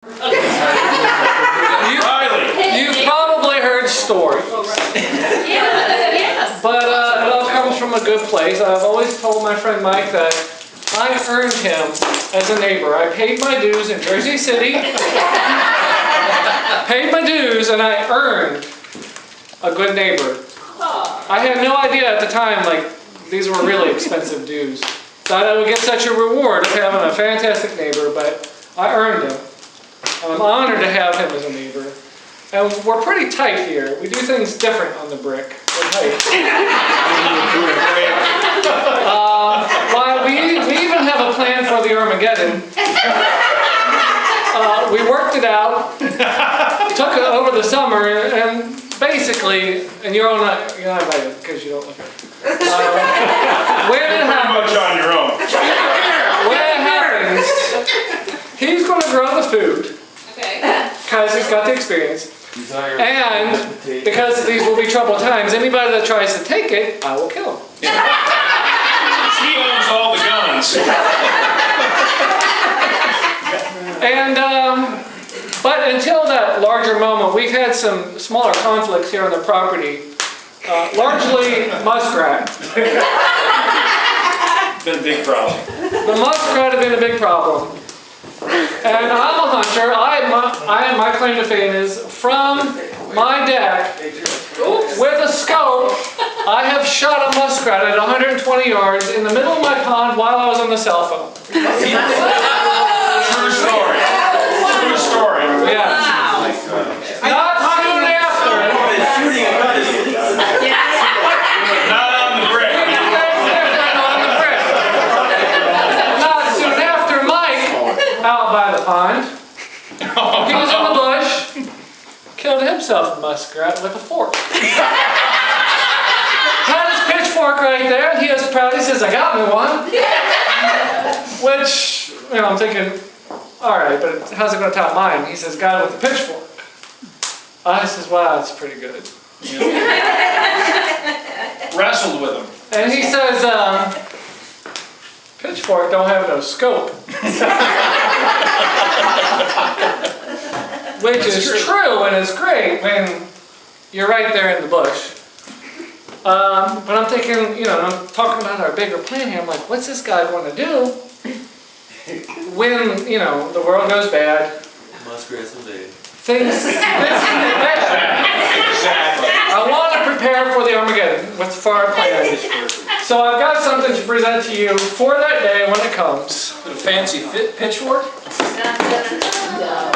You've probably heard stories. Yes. But it all comes from a good place. I've always told my friend Mike that I earned him as a neighbor. I paid my dues in Jersey City, paid my dues, and I earned a good neighbor. I had no idea at the time, like, these were really expensive dues. Thought I would get such a reward of having a fantastic neighbor, but I earned him. I'm honored to have him as a neighbor. And we're pretty tight here. We do things different on the brick. We're tight. Well, we even have a plan for the Armageddon. We worked it out, took it over the summer, and basically, and you're not invited because you don't look at it. When it happens, on your own. when it happens, he's going to grow the food. Because he's got the experience. And because these will be troubled times, anybody that tries to take it, I will kill him. He owns all the guns. And, but until that larger moment, we've had some smaller conflicts here on the property. Largely muskrat. Been a big problem. The muskrat have been a big problem. And I'm a hunter. My claim to fame is from my deck with a scope. I have shot a muskrat at 120 yards in the middle of my pond while I was on the cell phone. True story. True story. Yeah. Not soon after. Not on the brick. Not soon after, Mike, out by the pond, he was in the bush, killed himself a muskrat with a fork. Had his pitchfork right there, and he was proud. He says, "I got me one." Which, I'm thinking, all right, but how's it going to top mine? He says, "Got it with a pitchfork." I says, "Wow, that's pretty good." Wrestled with him. And he says, "Pitchfork don't have no scope." Which is true, and it's great when you're right there in the bush. But I'm thinking, I'm talking about our bigger plan here. I'm like, what's this guy going to do when, the world goes bad? Muskrats and big. Things get bad. Exactly. I want to prepare for the Armageddon with far plan. So I've got something to present to you for that day when it comes. A fancy pitchfork? No.